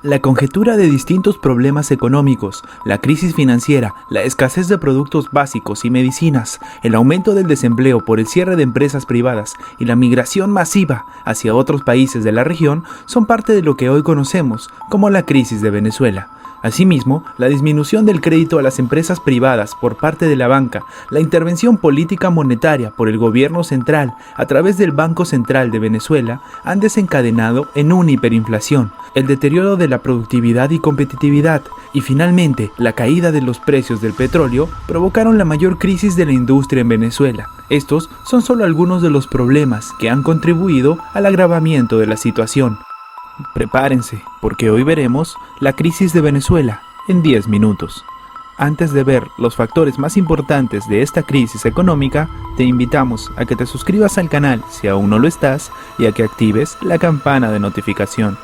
La conjetura de distintos problemas económicos, la crisis financiera, la escasez de productos básicos y medicinas, el aumento del desempleo por el cierre de empresas privadas y la migración masiva hacia otros países de la región son parte de lo que hoy conocemos como la crisis de Venezuela. Asimismo, la disminución del crédito a las empresas privadas por parte de la banca, la intervención política monetaria por el gobierno central a través del Banco Central de Venezuela han desencadenado en una hiperinflación, el deterioro de la productividad y competitividad, y finalmente la caída de los precios del petróleo provocaron la mayor crisis de la industria en Venezuela. Estos son solo algunos de los problemas que han contribuido al agravamiento de la situación. Prepárense, porque hoy veremos la crisis de Venezuela en 10 minutos. Antes de ver los factores más importantes de esta crisis económica, te invitamos a que te suscribas al canal si aún no lo estás y a que actives la campana de notificación.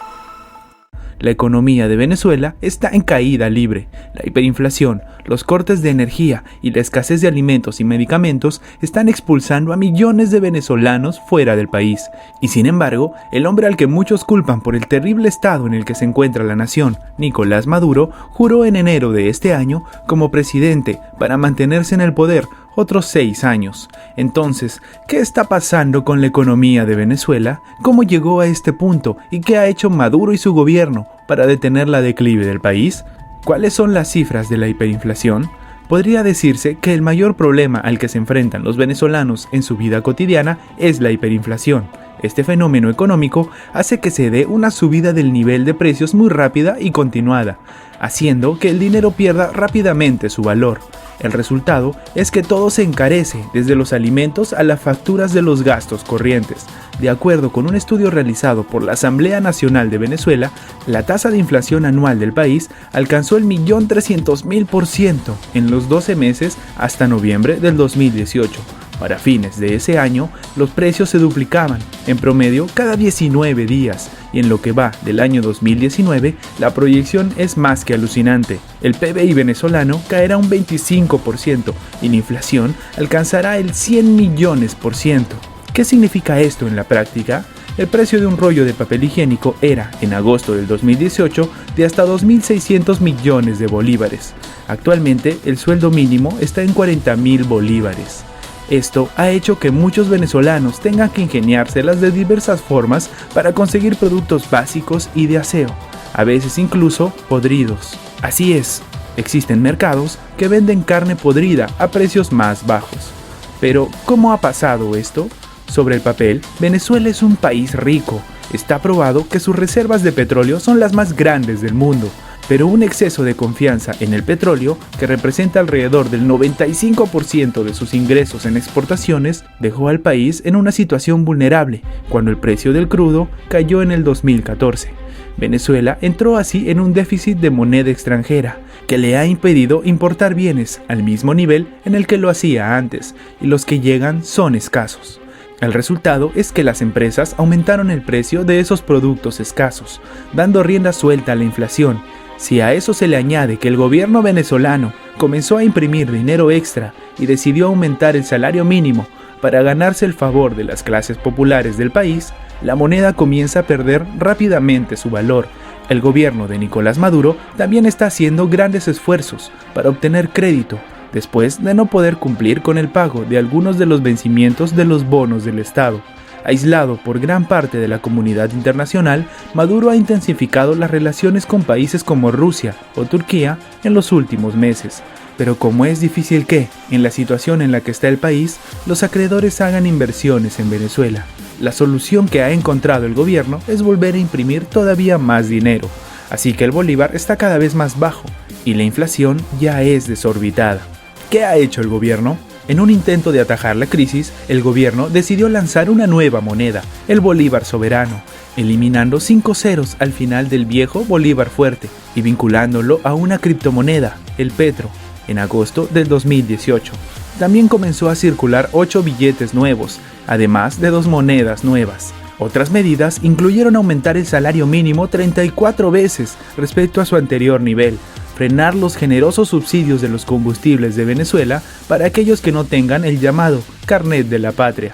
La economía de Venezuela está en caída libre. La hiperinflación, los cortes de energía y la escasez de alimentos y medicamentos están expulsando a millones de venezolanos fuera del país. Y sin embargo, el hombre al que muchos culpan por el terrible estado en el que se encuentra la nación, Nicolás Maduro, juró en enero de este año como presidente para mantenerse en el poder otros 6 años. Entonces, ¿qué está pasando con la economía de Venezuela? ¿Cómo llegó a este punto? ¿Y qué ha hecho Maduro y su gobierno para detener la declive del país? ¿Cuáles son las cifras de la hiperinflación? Podría decirse que el mayor problema al que se enfrentan los venezolanos en su vida cotidiana es la hiperinflación. Este fenómeno económico hace que se dé una subida del nivel de precios muy rápida y continuada, haciendo que el dinero pierda rápidamente su valor. El resultado es que todo se encarece, desde los alimentos a las facturas de los gastos corrientes. De acuerdo con un estudio realizado por la Asamblea Nacional de Venezuela, la tasa de inflación anual del país alcanzó el 1.300.000% en los 12 meses hasta noviembre del 2018. Para fines de ese año, los precios se duplicaban, en promedio cada 19 días, y en lo que va del año 2019, la proyección es más que alucinante. El PBI venezolano caerá un 25% y la inflación alcanzará el 100 millones%. ¿Qué significa esto en la práctica? El precio de un rollo de papel higiénico era, en agosto del 2018, de hasta 2.600 millones de bolívares. Actualmente, el sueldo mínimo está en 40.000 bolívares. Esto ha hecho que muchos venezolanos tengan que ingeniárselas de diversas formas para conseguir productos básicos y de aseo, a veces incluso podridos. Así es, existen mercados que venden carne podrida a precios más bajos. Pero, ¿cómo ha pasado esto? Sobre el papel, Venezuela es un país rico. Está probado que sus reservas de petróleo son las más grandes del mundo. Pero un exceso de confianza en el petróleo, que representa alrededor del 95% de sus ingresos en exportaciones, dejó al país en una situación vulnerable cuando el precio del crudo cayó en el 2014. Venezuela entró así en un déficit de moneda extranjera, que le ha impedido importar bienes al mismo nivel en el que lo hacía antes, y los que llegan son escasos. El resultado es que las empresas aumentaron el precio de esos productos escasos, dando rienda suelta a la inflación. Si a eso se le añade que el gobierno venezolano comenzó a imprimir dinero extra y decidió aumentar el salario mínimo para ganarse el favor de las clases populares del país, la moneda comienza a perder rápidamente su valor. El gobierno de Nicolás Maduro también está haciendo grandes esfuerzos para obtener crédito, después de no poder cumplir con el pago de algunos de los vencimientos de los bonos del Estado. Aislado por gran parte de la comunidad internacional, Maduro ha intensificado las relaciones con países como Rusia o Turquía en los últimos meses. Pero como es difícil que, en la situación en la que está el país, los acreedores hagan inversiones en Venezuela, la solución que ha encontrado el gobierno es volver a imprimir todavía más dinero. Así que el bolívar está cada vez más bajo y la inflación ya es desorbitada. ¿Qué ha hecho el gobierno? En un intento de atajar la crisis, el gobierno decidió lanzar una nueva moneda, el bolívar soberano, eliminando 5 ceros al final del viejo bolívar fuerte y vinculándolo a una criptomoneda, el petro, en agosto del 2018. También comenzó a circular 8 billetes nuevos, además de 2 monedas nuevas. Otras medidas incluyeron aumentar el salario mínimo 34 veces respecto a su anterior nivel, frenar los generosos subsidios de los combustibles de Venezuela para aquellos que no tengan el llamado carnet de la patria.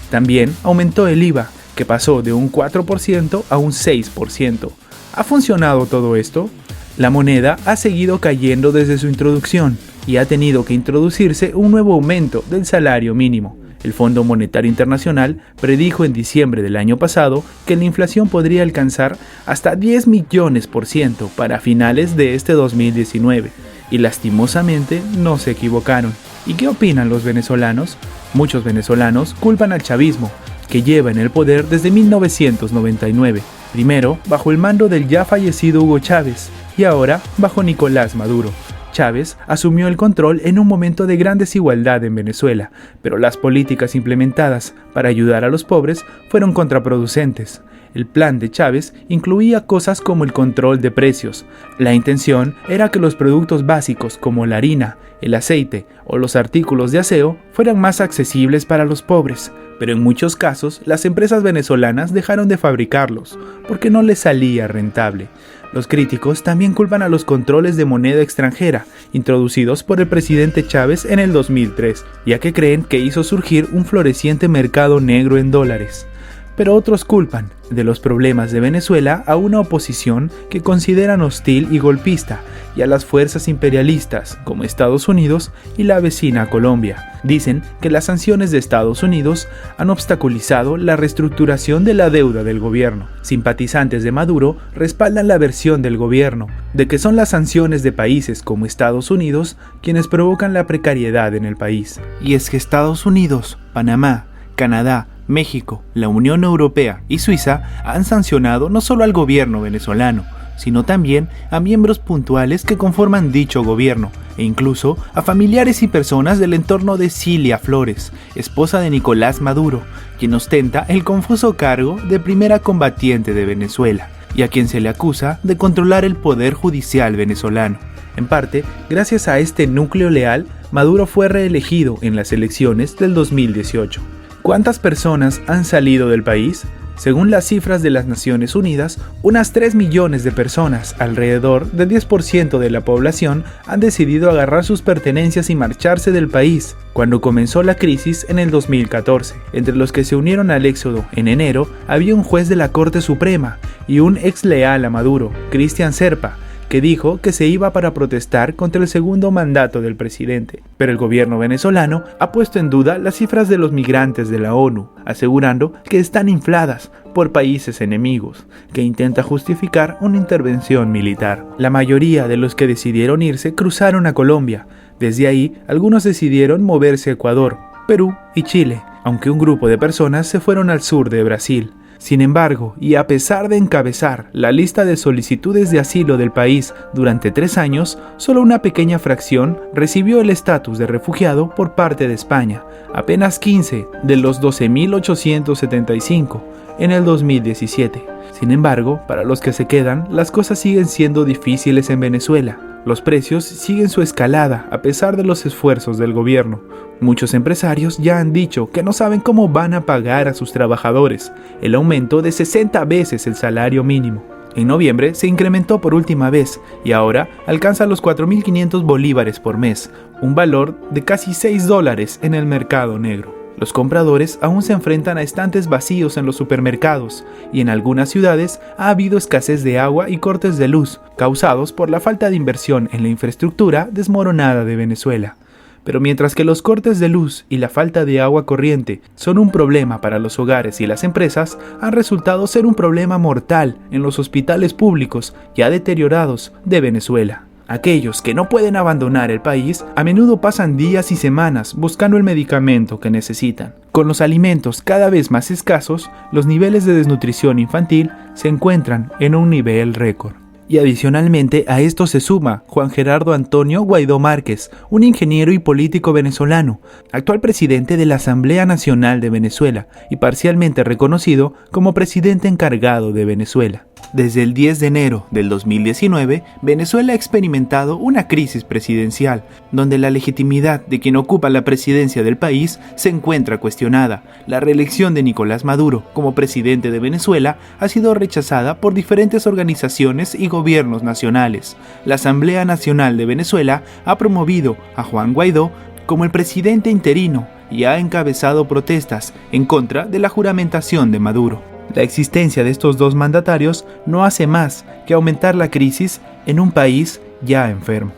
También aumentó el IVA, que pasó de un 4% a un 6%. ¿Ha funcionado todo esto? La moneda ha seguido cayendo desde su introducción y ha tenido que introducirse un nuevo aumento del salario mínimo. El Fondo Monetario Internacional predijo en diciembre del año pasado que la inflación podría alcanzar hasta 10 millones% para finales de este 2019, y lastimosamente no se equivocaron. ¿Y qué opinan los venezolanos? Muchos venezolanos culpan al chavismo, que lleva en el poder desde 1999, primero bajo el mando del ya fallecido Hugo Chávez y ahora bajo Nicolás Maduro. Chávez asumió el control en un momento de gran desigualdad en Venezuela, pero las políticas implementadas para ayudar a los pobres fueron contraproducentes. El plan de Chávez incluía cosas como el control de precios. La intención era que los productos básicos como la harina, el aceite o los artículos de aseo fueran más accesibles para los pobres, pero en muchos casos las empresas venezolanas dejaron de fabricarlos porque no les salía rentable. Los críticos también culpan a los controles de moneda extranjera introducidos por el presidente Chávez en el 2003, ya que creen que hizo surgir un floreciente mercado negro en dólares. Pero otros culpan de los problemas de Venezuela a una oposición que consideran hostil y golpista, y a las fuerzas imperialistas como Estados Unidos y la vecina Colombia. Dicen que las sanciones de Estados Unidos han obstaculizado la reestructuración de la deuda del gobierno. Simpatizantes de Maduro respaldan la versión del gobierno de que son las sanciones de países como Estados Unidos quienes provocan la precariedad en el país. Y es que Estados Unidos, Panamá, Canadá, México, la Unión Europea y Suiza han sancionado no solo al gobierno venezolano, sino también a miembros puntuales que conforman dicho gobierno, e incluso a familiares y personas del entorno de Cilia Flores, esposa de Nicolás Maduro, quien ostenta el confuso cargo de primera combatiente de Venezuela, y a quien se le acusa de controlar el poder judicial venezolano. En parte, gracias a este núcleo leal, Maduro fue reelegido en las elecciones del 2018. ¿Cuántas personas han salido del país? Según las cifras de las Naciones Unidas, unas 3 millones de personas, alrededor del 10% de la población, han decidido agarrar sus pertenencias y marcharse del país cuando comenzó la crisis en el 2014. Entre los que se unieron al éxodo en enero, había un juez de la Corte Suprema y un ex leal a Maduro, Cristian Serpa, que dijo que se iba para protestar contra el segundo mandato del presidente. Pero el gobierno venezolano ha puesto en duda las cifras de los migrantes de la ONU, asegurando que están infladas por países enemigos, que intenta justificar una intervención militar. La mayoría de los que decidieron irse cruzaron a Colombia. Desde ahí, algunos decidieron moverse a Ecuador, Perú y Chile, aunque un grupo de personas se fueron al sur de Brasil. Sin embargo, y a pesar de encabezar la lista de solicitudes de asilo del país durante 3 años, solo una pequeña fracción recibió el estatus de refugiado por parte de España, apenas 15 de los 12.875 en el 2017. Sin embargo, para los que se quedan, las cosas siguen siendo difíciles en Venezuela. Los precios siguen su escalada a pesar de los esfuerzos del gobierno. Muchos empresarios ya han dicho que no saben cómo van a pagar a sus trabajadores el aumento de 60 veces el salario mínimo. En noviembre se incrementó por última vez y ahora alcanza los 4.500 bolívares por mes, un valor de casi $6 en el mercado negro. Los compradores aún se enfrentan a estantes vacíos en los supermercados y en algunas ciudades ha habido escasez de agua y cortes de luz, causados por la falta de inversión en la infraestructura desmoronada de Venezuela. Pero mientras que los cortes de luz y la falta de agua corriente son un problema para los hogares y las empresas, han resultado ser un problema mortal en los hospitales públicos ya deteriorados de Venezuela. Aquellos que no pueden abandonar el país a menudo pasan días y semanas buscando el medicamento que necesitan. Con los alimentos cada vez más escasos, los niveles de desnutrición infantil se encuentran en un nivel récord. Y adicionalmente a esto se suma Juan Gerardo Antonio Guaidó Márquez, un ingeniero y político venezolano, actual presidente de la Asamblea Nacional de Venezuela y parcialmente reconocido como presidente encargado de Venezuela. Desde el 10 de enero del 2019, Venezuela ha experimentado una crisis presidencial, donde la legitimidad de quien ocupa la presidencia del país se encuentra cuestionada. La reelección de Nicolás Maduro como presidente de Venezuela ha sido rechazada por diferentes organizaciones y gobiernos nacionales. La Asamblea Nacional de Venezuela ha promovido a Juan Guaidó como el presidente interino y ha encabezado protestas en contra de la juramentación de Maduro. La existencia de estos dos mandatarios no hace más que aumentar la crisis en un país ya enfermo.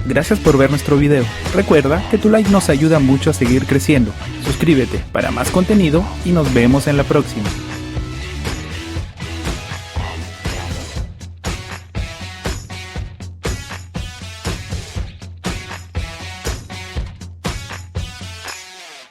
Gracias por ver nuestro video. Recuerda que tu like nos ayuda mucho a seguir creciendo. Suscríbete para más contenido y nos vemos en la próxima.